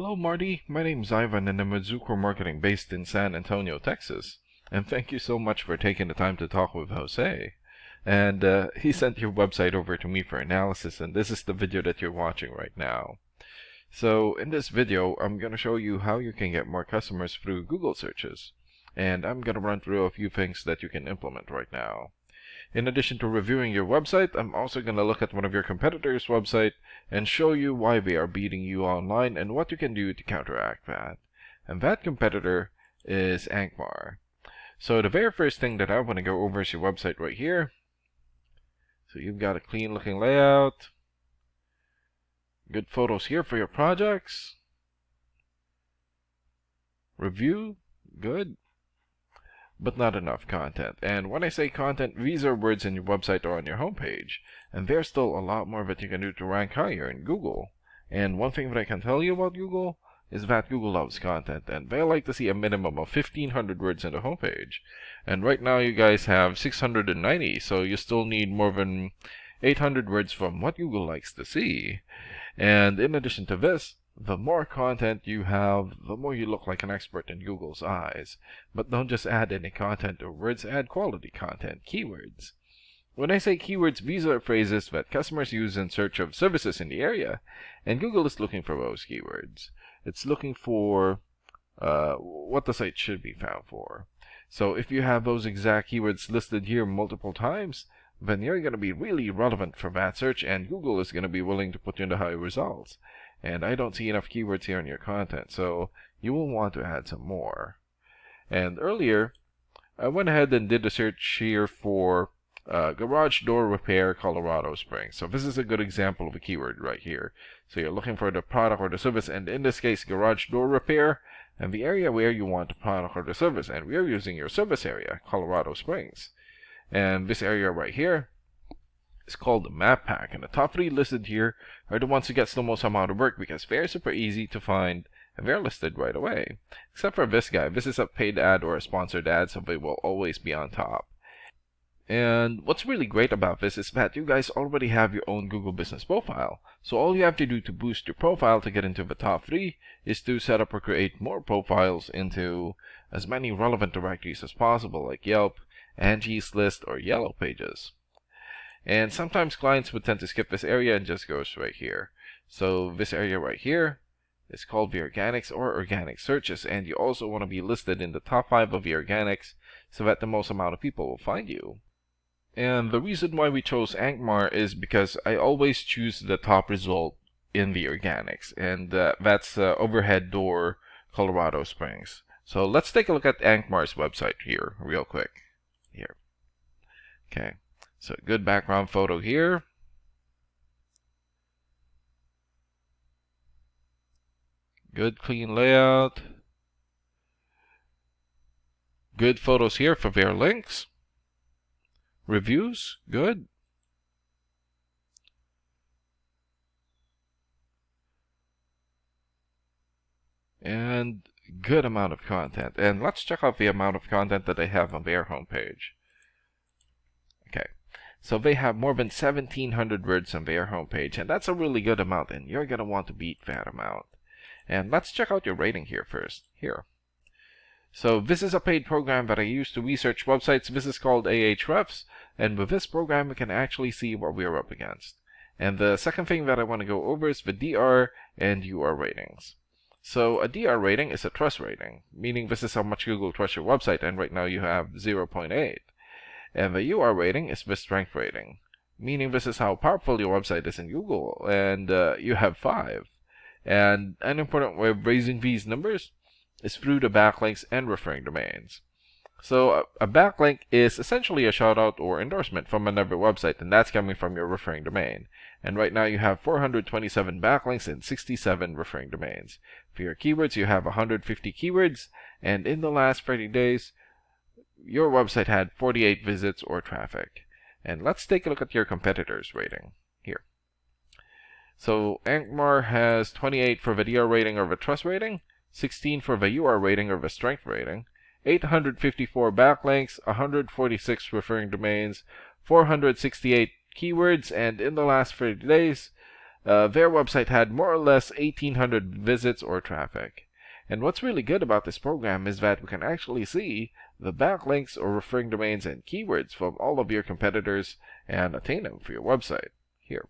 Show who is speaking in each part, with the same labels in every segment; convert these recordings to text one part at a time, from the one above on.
Speaker 1: Hello, Marty. My name's Ivan, and I'm with Zucor Marketing based in San Antonio, Texas. And thank you so much for taking the time to talk with Jose. And he sent your website over to me for analysis, and this is the video that you're watching right now. So in this video, I'm going to show you how you can get more customers through Google searches. And I'm going to run through a few things that you can implement right now. In addition to reviewing your website, I'm also going to look at one of your competitors' website and show you why they are beating you online and what you can do to counteract that. And that competitor is Angmar. So the very first thing that I want to go over is your website right here. So you've got a clean looking layout. Good photos here for your projects. Review, good. But not enough content. And when I say content, these are words in your website or on your homepage. And there's still a lot more that you can do to rank higher in Google. And one thing that I can tell you about Google is that Google loves content, and they like to see a minimum of 1,500 words in the homepage. And right now you guys have 690, so you still need more than 800 words from what Google likes to see. And in addition to this, the more content you have, the more you look like an expert in Google's eyes. But don't just add any content or words, add quality content, keywords. When I say keywords, these are phrases that customers use in search of services in the area, and Google is looking for those keywords. It's looking for what the site should be found for. So if you have those exact keywords listed here multiple times, then you're going to be really relevant for that search, and Google is going to be willing to put you in the high results. And I don't see enough keywords here in your content, so you will want to add some more. And earlier, I went ahead and did a search here for garage door repair, Colorado Springs. So this is a good example of a keyword right here. So you're looking for the product or the service, and in this case, garage door repair, and the area where you want the product or the service. And we're using your service area, Colorado Springs. And this area right here is called the map pack, and the top 3 listed here are the ones who gets the most amount of work because they're super easy to find and they're listed right away. Except for this guy. This is a paid ad or a sponsored ad, so they will always be on top. And what's really great about this is that you guys already have your own Google Business profile. So all you have to do to boost your profile to get into the top 3 is to set up or create more profiles into as many relevant directories as possible, like Yelp, Angie's List, or Yellow Pages. And sometimes clients would tend to skip this area and just go straight here. So this area right here is called the organics or organic searches, and you also want to be listed in the top 5 of the organics so that the most amount of people will find you. And the reason why we chose Angmar is because I always choose the top result in the organics, and that's Overhead Door, Colorado Springs. So let's take a look at Angmar's website here real quick. Here. Okay. So good background photo here. Good clean layout. Good photos here for their links. Reviews, good. And good amount of content. And let's check out the amount of content that they have on their homepage. Okay. So they have more than 1,700 words on their homepage, and that's a really good amount, and you're going to want to beat that amount. And let's check out your rating here first. Here. So this is a paid program that I use to research websites. This is called Ahrefs, and with this program we can actually see what we're up against. And the second thing that I want to go over is the DR and UR ratings. So a DR rating is a trust rating, meaning this is how much Google trusts your website, and right now you have 0.8. And the UR rating is the strength rating, meaning this is how powerful your website is in Google, and you have 5. And an important way of raising these numbers is through the backlinks and referring domains. So a backlink is essentially a shoutout or endorsement from another website, and that's coming from your referring domain. And right now you have 427 backlinks and 67 referring domains. For your keywords, you have 150 keywords, and in the last 30 days, your website had 48 visits or traffic. And let's take a look at your competitors' rating here. So Angmar has 28 for the DR rating or the trust rating, 16 for the UR rating or the strength rating, 854 backlinks, 146 referring domains, 468 keywords, and in the last 30 days, their website had more or less 1,800 visits or traffic. And what's really good about this program is that we can actually see the backlinks or referring domains and keywords from all of your competitors and attain them for your website here.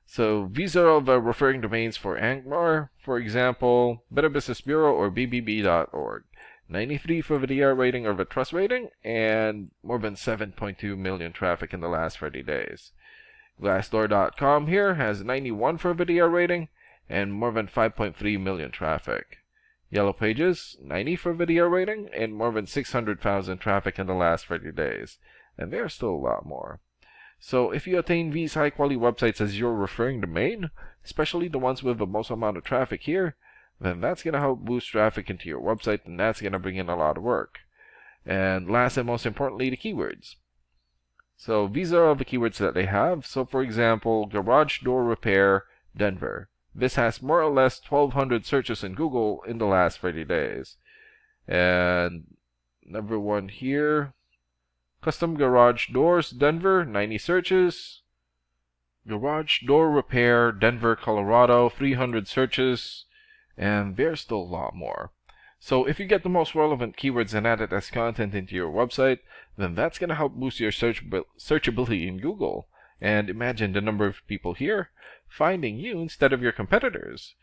Speaker 1: So these are all the referring domains for Angmar, for example, Better Business Bureau or bbb.org. 93 for the DR rating or the trust rating, and more than 7.2 million traffic in the last 30 days. Glassdoor.com here has 91 for the DR rating, and more than 5.3 million traffic. Yellow Pages, 90 for video rating, and more than 600,000 traffic in the last 30 days. And there's still a lot more. So if you attain these high-quality websites as your referring domain, especially the ones with the most amount of traffic here, then that's going to help boost traffic into your website, and that's going to bring in a lot of work. And last and most importantly, the keywords. So these are all the keywords that they have. So for example, garage door repair, Denver. This has more or less 1,200 searches in Google in the last 30 days. And number one here, custom garage doors, Denver, 90 searches. Garage door repair, Denver, Colorado, 300 searches. And there's still a lot more. So if you get the most relevant keywords and add it as content into your website, then that's going to help boost your searchability in Google. And imagine the number of people here finding you instead of your competitors.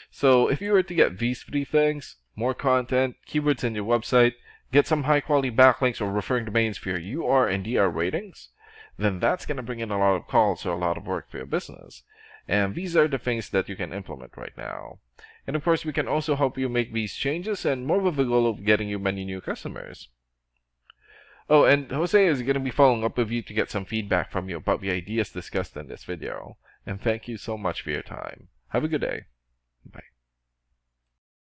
Speaker 1: So if you were to get these three things, more content, keywords in your website, get some high quality backlinks or referring domains for your UR and DR ratings, then that's going to bring in a lot of calls or a lot of work for your business. And these are the things that you can implement right now. And of course, we can also help you make these changes and more with the goal of getting you many new customers. Oh, and Jose is going to be following up with you to get some feedback from you about the ideas discussed in this video. And thank you so much for your time. Have a good day. Bye.